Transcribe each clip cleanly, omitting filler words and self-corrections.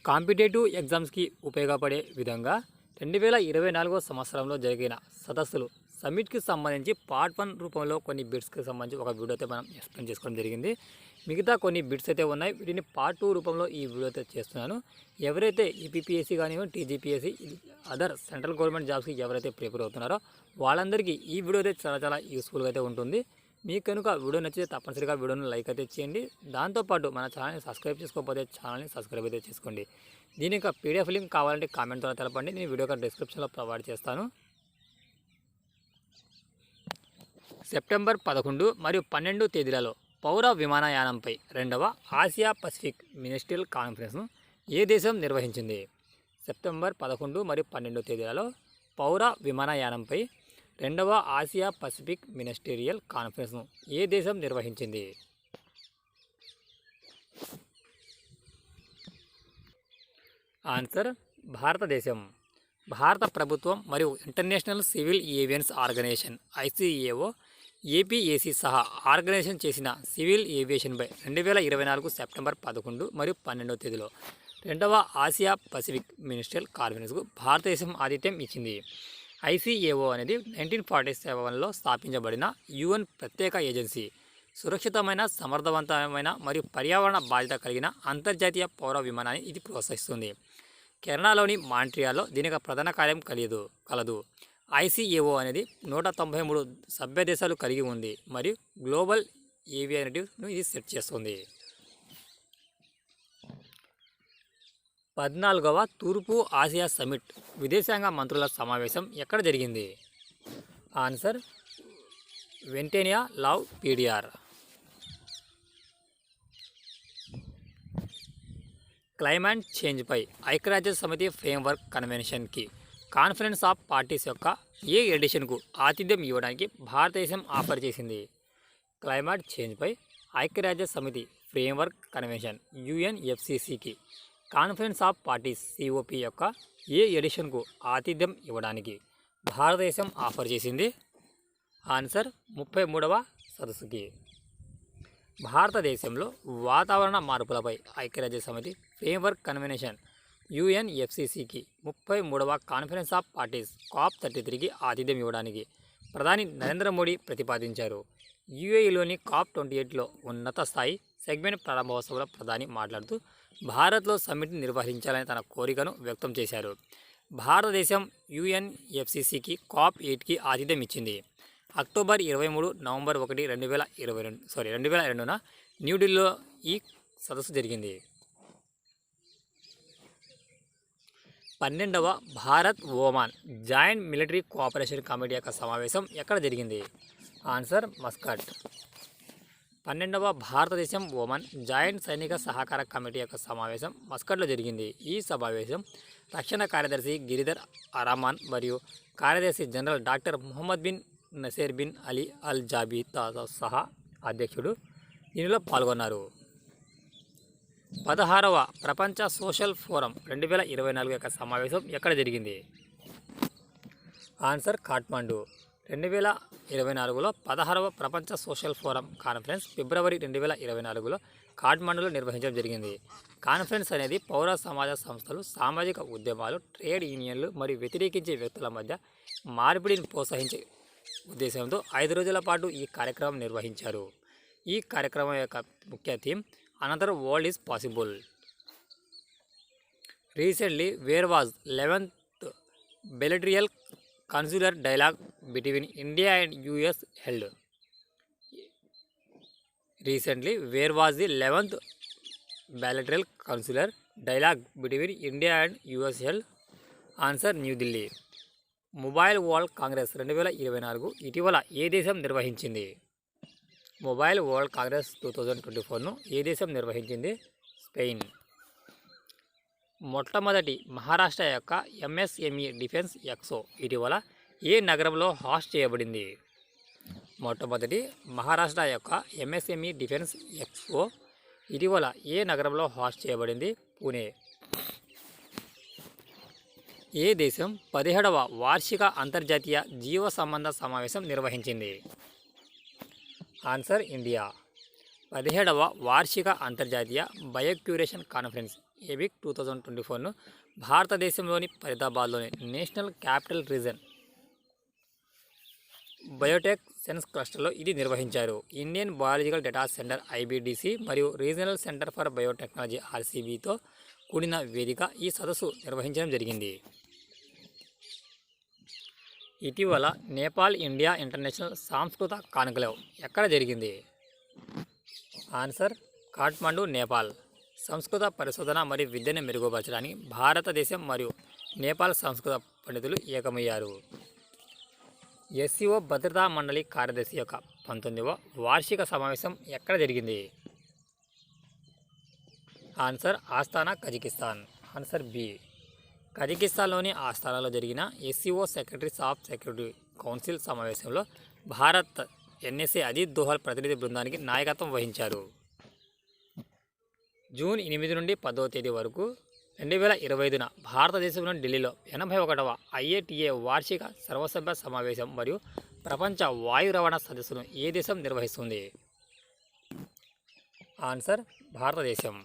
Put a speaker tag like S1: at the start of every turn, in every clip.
S1: Competitive ఎగ్జామ్స్కి ఉపయోగపడే విధంగా 2024 సంవత్సరంలో జరిగిన సదస్సులు సమ్మిట్కి సంబంధించి పార్ట్ 1 రూపంలో కొన్ని బిట్స్కి సంబంధించి ఒక వీడియో అయితే మనం ఎక్స్ప్లెయిన్ చేసుకోవడం జరిగింది. మిగతా కొన్ని బిట్స్ అయితే ఉన్నాయి. వీటిని పార్ట్ 2 రూపంలో ఈ వీడియో అయితే చేస్తున్నాను. ఎవరైతే ఈపీపీఎస్సీ కానివ్వండి, టీజీపీఎస్సీ, అదర్ సెంట్రల్ గవర్నమెంట్ జాబ్స్కి ఎవరైతే ప్రిపేర్ అవుతున్నారో వాళ్ళందరికీ ఈ వీడియో అయితే చాలా యూస్ఫుల్గా అయితే ఉంటుంది. మీకు కనుక వీడియో నచ్చితే తప్పనిసరిగా వీడియోని లైక్ అయితే చేయండి. దాంతోపాటు మన ఛానల్ని సబ్స్క్రైబ్ చేసుకోకపోతే ఛానల్ని సబ్స్క్రైబ్ అయితే చేసుకోండి. దీని యొక్క పీడిఎఫ్ లింక్ కావాలంటే కామెంట్ ద్వారా తెలపండి. నేను వీడియో యొక్క డిస్క్రిప్షన్లో ప్రొవైడ్ చేస్తాను. సెప్టెంబర్ 11 మరియు 12 తేదీలలో పౌర విమానయానంపై 2వ ఆసియా పసిఫిక్ మినిస్ట్రియల్ కాన్ఫరెన్స్ను ఏ దేశం నిర్వహించింది? సెప్టెంబర్ 11 మరియు 12 తేదీలలో పౌర విమానయానంపై 2వ ఆసియా పసిఫిక్ మినిస్టీరియల్ కాన్ఫరెన్స్ను ఏ దేశం నిర్వహించింది? ఆన్సర్ భారతదేశం. భారత ప్రభుత్వం మరియు international civil ఏవియన్స్ organisation ICAO APAC సహా ఆర్గనైజేషన్ చేసిన సివిల్ ఏవియేషన్పై 2024 సెప్టెంబర్ 11 మరియు 12 తేదీలో 2వ ఆసియా పసిఫిక్ మినిస్ట్రియల్ కాన్ఫరెన్స్కు భారతదేశం ఆతిథ్యం ఇచ్చింది. ఐసిఏఓ అనేది 1947లో స్థాపించబడిన యుఎన్ ప్రత్యేక ఏజెన్సీ. సురక్షితమైన, సమర్థవంతమైన మరియు పర్యావరణ బాధ్యత కలిగిన అంతర్జాతీయ పౌర విమానాన్ని ఇది ప్రోత్సహిస్తుంది. కెనడాలోని మాంట్రియాల్లో దీనికి ప్రధాన కార్యం కలదు. ఐసిఏఓ అనేది 193 సభ్య దేశాలు కలిగి ఉంది మరియు గ్లోబల్ ఏవియానిటీను ఇది సెట్ చేస్తుంది. 14వ తూర్పు ఆసియా సమ్మిట్ విదేశాంగ మంత్రుల సమావేశం ఎక్కడ జరిగింది? ఆన్సర్ వెంటేనియా లావ్ పీడిఆర్. క్లైమేట్ చేంజ్పై ఐక్యరాజ్య సమితి ఫ్రేమ్వర్క్ కన్వెన్షన్కి కాన్ఫరెన్స్ ఆఫ్ పార్టీస్ యొక్క ఏ ఎడిషన్కు ఆతిథ్యం ఇవ్వడానికి భారతదేశం ఆఫర్ చేసింది? క్లైమేట్ చేంజ్పై ఐక్యరాజ్య సమితి ఫ్రేమ్వర్క్ కన్వెన్షన్ యుఎన్ఎఫ్సిసికి కాన్ఫరెన్స్ ఆఫ్ పార్టీస్ సిఓపి యొక్క ఏ ఎడిషన్కు ఆతిథ్యం ఇవ్వడానికి భారతదేశం ఆఫర్ చేసింది? ఆన్సర్ 33వ సదస్సుకి. భారతదేశంలో వాతావరణ మార్పులపై ఐక్యరాజ్య సమితి ఫ్రేమ్వర్క్ కన్వెన్షన్ యుఎన్ఎఫ్సిసికి 33వ కాన్ఫరెన్స్ ఆఫ్ పార్టీస్ COP33కి ఆతిథ్యం ఇవ్వడానికి ప్రధాని నరేంద్ర మోడీ ప్రతిపాదించారు. యుఏఈలోని COP28లో ఉన్నత స్థాయి సెగ్మెంట్ ప్రారంభోత్సవంలో ప్రధాని మాట్లాడుతూ భారత్లో సమ్మిట్ని నిర్వహించాలని తన కోరికను వ్యక్తం చేశారు. భారతదేశం యుఎన్ఎఫ్సిసికి COP8కి ఆతిథ్యం ఇచ్చింది. అక్టోబర్ 23, నవంబర్ 1, 2022న న్యూఢిల్లీలో ఈ సదస్సు జరిగింది. 12వ Bharat Oman joint military cooperation committee యొక్క సమావేశం ఎక్కడ జరిగింది? Answer Muscat. 12వ భారతదేశం ఒమాన్ జాయింట్ సైనిక సహకార కమిటీ యొక్క సమావేశం మస్కట్లో జరిగింది. ఈ సమావేశం రక్షణ కార్యదర్శి గిరిధర్ అరామాన్ మరియు కార్యదర్శి general doctor Muhammad bin Nasir bin Ali Al జాబీతో సహా అధ్యక్షుడు దీనిలో పాల్గొన్నారు. 16వ ప్రపంచ సోషల్ ఫోరం 2024 యొక్క సమావేశం ఎక్కడ జరిగింది? ఆన్సర్ కాఠ్మండు. 2024లో 16వ ప్రపంచ సోషల్ ఫోరం కాన్ఫరెన్స్ ఫిబ్రవరి 2024లో కాఠ్మండులో నిర్వహించడం జరిగింది. కాన్ఫరెన్స్ అనేది పౌర సమాజ సంస్థలు, సామాజిక ఉద్యమాలు, ట్రేడ్ యూనియన్లు మరియు వ్యతిరేకించే వ్యక్తుల మధ్య మార్పిడిని ప్రోత్సహించే ఉద్దేశంతో 5 రోజుల పాటు ఈ కార్యక్రమం నిర్వహించారు. ఈ కార్యక్రమం యొక్క ముఖ్య theme another world is possible. Recently where was 11th bilateral consular dialogue between India and US held? Recently, where was the 11th bilateral consular dialogue between India and US held? Answer New Delhi. Mobile world Congress 2024 ఇటీవల ఏ దేశం నిర్వహించింది? Mobile world Congress 2024ను ఏ దేశం నిర్వహించింది? Spain. మొట్టమొదటి మహారాష్ట్ర యొక్క MSME defence expo ఇటీవల ఏ నగరంలో host చేయబడింది? మొట్టమొదటి మహారాష్ట్ర యొక్క ఎంఎస్ఎంఈ డిఫెన్స్ ఎక్స్పో ఇటీవల ఏ నగరంలో హాస్ట్ చేయబడింది? పూణే. ఏ దేశం 17వ వార్షిక అంతర్జాతీయ జీవ సంబంధ సమావేశం నిర్వహించింది? Answer India. 17వ వార్షిక అంతర్జాతీయ బయోక్యూరేషన్ కాన్ఫరెన్స్ ఏబిక్ 2024ను భారతదేశంలోని ఫరీదాబాద్లోని national capital region biotech science క్లస్టర్లో ఇది నిర్వహించారు. Indian biological data centre IBDC మరియు రీజనల్ సెంటర్ ఫర్ బయోటెక్నాలజీ ఆర్సిబితో కూడిన వేదిక ఈ సదస్సు నిర్వహించడం జరిగింది. ఇటీవల నేపాల్ ఇండియా ఇంటర్నేషనల్ సాంస్కృతిక కాన్క్లేవ్ ఎక్కడ జరిగింది? ఆన్సర్ కాఠ్మండు, నేపాల్. సంస్కృత పరిశోధన మరియు విద్యను మెరుగుపరచడానికి భారతదేశం మరియు నేపాల్ సంస్కృత పండితులు ఏకమయ్యారు. ఎస్సీఓ భద్రతా మండలి కార్యదర్శి యొక్క 19వ వార్షిక సమావేశం ఎక్కడ జరిగింది? Answer Astana, Kazakhstan. Answer B. కజకిస్తాన్లోని ఆస్తానాలో జరిగిన SCO secretaries of security council సమావేశంలో భారత్ ఎన్ఎస్ఏ అజిత్ దోహల్ ప్రతినిధి బృందానికి నాయకత్వం వహించారు. జూన్ 8 నుండి 10వ తేదీ వరకు 2025న భారతదేశంలోని ఢిల్లీలో 81వ ఐఏటిఏ వార్షిక సర్వసభ్య సమావేశం మరియు ప్రపంచ వాయు రవాణా సదస్సును ఏ దేశం నిర్వహిస్తుంది? ఆన్సర్ భారతదేశం.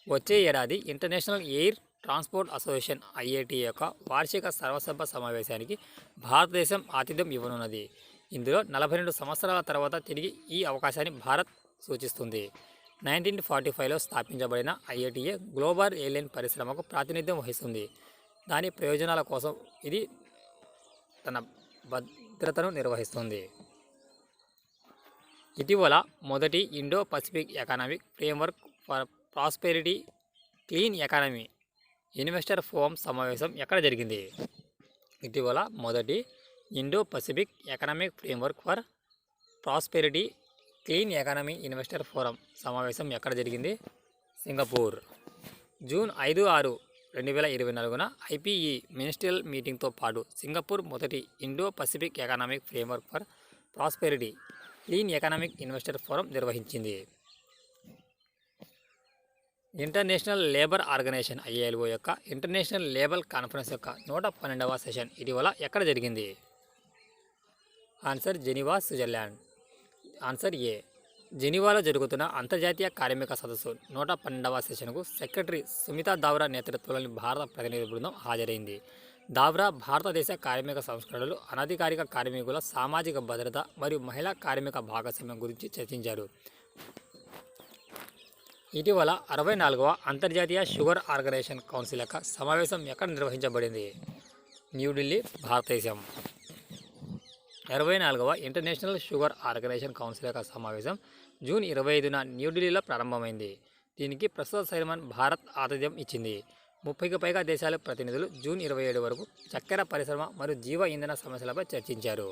S1: వచ్చే ఏడాది ఇంటర్నేషనల్ ఎయిర్ ట్రాన్స్పోర్ట్ అసోసియేషన్ ఐఏటిఏ యొక్క వార్షిక సర్వసభ్య సమావేశానికి భారతదేశం ఆతిథ్యం ఇవ్వనున్నది. ఇందులో 42 సంవత్సరాల తర్వాత తిరిగి ఈ అవకాశాన్ని భారత్ సూచిస్తుంది. 1945లో స్థాపించబడిన ఐఏటిఏ గ్లోబల్ ఎయిర్లైన్ పరిశ్రమకు ప్రాతినిధ్యం వహిస్తుంది. దాని ప్రయోజనాల కోసం ఇది తన భద్రతను నిర్వహిస్తుంది. ఇటీవల మొదటి Indo Pacific economic framework for prosperity clean economy investor forum సమావేశం ఎక్కడ జరిగింది? ఇటీవల మొదటి Indo Pacific economic framework for prosperity clean economy investor forum సమావేశం ఎక్కడ జరిగింది? సింగపూర్. జూన్ 5-6, 2024న ఐపీఈ మినిస్ట్రియల్ మీటింగ్తో పాటు సింగపూర్ మొదటి Indo Pacific economic framework for prosperity clean economic investor forum నిర్వహించింది. ఇంటర్నేషనల్ లేబర్ ఆర్గనైజేషన్ ఐఎల్ఓ యొక్క ఇంటర్నేషనల్ లేబర్ కాన్ఫరెన్స్ యొక్క 112వ session ఇటీవల ఎక్కడ జరిగింది? Answer Geneva, Switzerland. ఆన్సర్ ఏ. జెనీవాలో జరుగుతున్న అంతర్జాతీయ కార్మిక సదస్సు 112వ సెషన్కు సెక్రటరీ సుమితా దావ్రా నేతృత్వంలోని భారత ప్రతినిధి బృందం హాజరైంది. దావ్రా భారతదేశ కార్మిక సంస్కరణలు, అనధికారిక కార్మికుల సామాజిక భద్రత మరియు మహిళా కార్మిక భాగస్వామ్యం గురించి చర్చించారు. ఇటీవల 64వ అంతర్జాతీయ షుగర్ ఆర్గనైజేషన్ కౌన్సిల్ యొక్క సమావేశం ఎక్కడ నిర్వహించబడింది? న్యూఢిల్లీ, భారతదేశం. 64వ ఇంటర్నేషనల్ షుగర్ ఆర్గనైజేషన్ కౌన్సిల్ యొక్క సమావేశం జూన్ 25న న్యూఢిల్లీలో ప్రారంభమైంది. దీనికి ప్రస్తుత సైమన్ భారత్ ఆతిథ్యం ఇచ్చింది. 30కి పైగా దేశాల ప్రతినిధులు జూన్ 27 వరకు చక్కెర పరిశ్రమ మరియు జీవ ఇంధన సమస్యలపై చర్చించారు.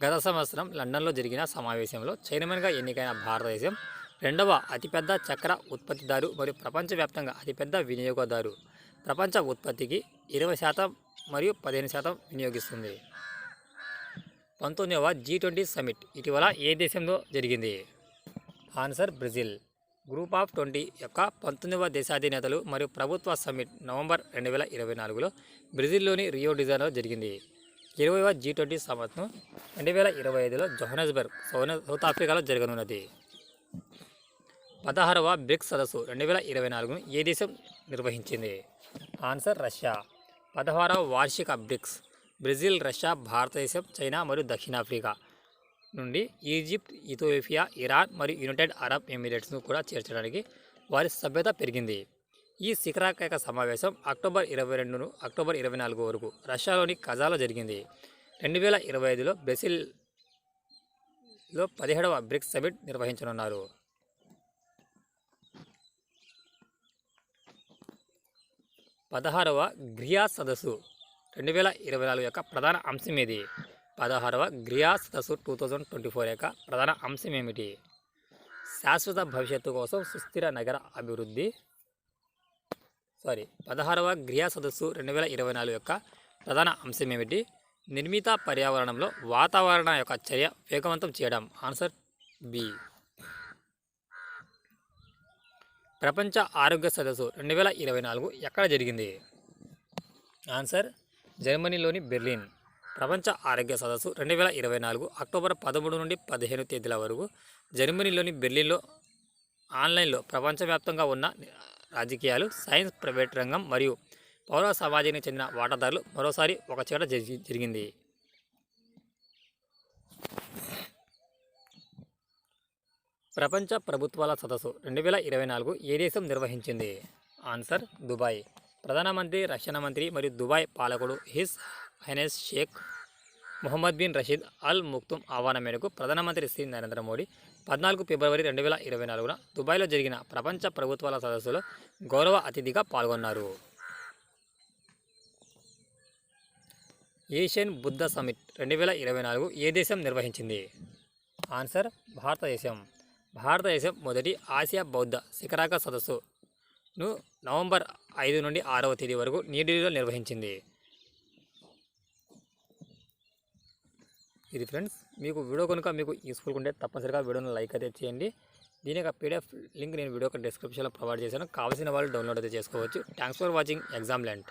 S1: గత సంవత్సరం లండన్లో జరిగిన సమావేశంలో చైర్మన్గా ఎన్నికైన భారతదేశం 2వ అతిపెద్ద చక్కెర ఉత్పత్తిదారు మరియు ప్రపంచవ్యాప్తంగా అతిపెద్ద వినియోగదారు. ప్రపంచ ఉత్పత్తికి 20% మరియు 15% వినియోగిస్తుంది. 19వ G20 సమిట్ ఇటీవల ఏ దేశంలో జరిగింది? Answer Brazil. గ్రూప్ ఆఫ్ 20 యొక్క 19వ దేశాధినేతలు మరియు ప్రభుత్వ సమిట్ నవంబర్ 2024లో బ్రెజిల్లోని రియో డి జనీరోలో జరిగింది. 20వ G20 సమిట్ను 2025లో జోహానెస్బర్గ్, సౌత్ ఆఫ్రికాలో జరగనున్నది. 16వ బ్రిక్స్ సదస్సు 2024ను ఏ దేశం నిర్వహించింది? Answer Russia. 16వ వార్షిక BRICS Brazil, Russia, Bharatadesam, China మరియు దక్షిణాఫ్రికా నుండి ఈజిప్ట్, ఇథియోపియా, ఇరాన్ మరియు యునైటెడ్ అరబ్ ఎమిరేట్స్ను కూడా చేర్చడానికి వారి సభ్యత పెరిగింది. ఈ శిఖరాగ్ర సమావేశం అక్టోబర్ 22 నుండి అక్టోబర్ 24 వరకు రష్యాలోని కజాలో జరిగింది. 2025లో బ్రెజిల్లో 17వ బ్రిక్స్ సమిట్ నిర్వహించనున్నారు. 16వ గ్రియా సదస్సు 2024 యొక్క ప్రధాన అంశం ఏది? 16వ గ్రియా సదస్సు 2024 యొక్క ప్రధాన అంశం ఏమిటి? శాశ్వత భవిష్యత్తు కోసం సుస్థిర నగర అభివృద్ధి. 16వ గ్రియా సదస్సు 2024 యొక్క ప్రధాన అంశం ఏమిటి? నిర్మిత పర్యావరణంలో వాతావరణ యొక్క చర్య వేగవంతం చేయడం. Answer B. ప్రపంచ ఆరోగ్య సదస్సు 2024 ఎక్కడ జరిగింది? ఆన్సర్ జర్మనీలోని బెర్లిన్. ప్రపంచ ఆరోగ్య సదస్సు 2024 అక్టోబర్ 13 నుండి 15 తేదీల వరకు జర్మనీలోని బెర్లిన్లో ఆన్లైన్లో ప్రపంచవ్యాప్తంగా ఉన్న రాజకీయాలు, సైన్స్, ప్రైవేట్ రంగం మరియు పౌర సమాజానికి చెందిన వాటాదారులు మరోసారి ఒక చోట జరిగింది. ప్రపంచ ప్రభుత్వాల సదస్సు 2024 ఏ దేశం నిర్వహించింది? Answer Dubai. ప్రధానమంత్రి, రక్షణ మంత్రి మరియు దుబాయ్ పాలకుడు his highness sheikh Mohammed bin Rashid Al Maktoum ఆహ్వానం మేరకు ప్రధానమంత్రి శ్రీ నరేంద్ర మోడీ 14 ఫిబ్రవరి 2024న దుబాయ్లో జరిగిన ప్రపంచ ప్రభుత్వాల సదస్సులో గౌరవ అతిథిగా పాల్గొన్నారు. ఏషియన్ బుద్ధ సమిట్ 2024 ఏ దేశం నిర్వహించింది? ఆన్సర్ భారతదేశం. భారతదేశం మొదటి ఆసియా బౌద్ధ శిఖరాగ్ర సదస్సును నవంబర్ 5 నుండి 6వ తేదీ వరకు న్యూఢిల్లీలో నిర్వహించింది. ఇది ఫ్రెండ్స్, మీకు వీడియో కనుక మీకు యూస్ఫుల్గా ఉంటే తప్పనిసరిగా వీడియోని లైక్ అయితే చేయండి. దీని యొక్క పీడిఎఫ్ లింక్ నేను వీడియో డిస్క్రిప్షన్లో ప్రొవైడ్ చేశాను. కావాల్సిన వాళ్ళు డౌన్లోడ్ అయితే చేసుకోవచ్చు. Thanks for watching exam land.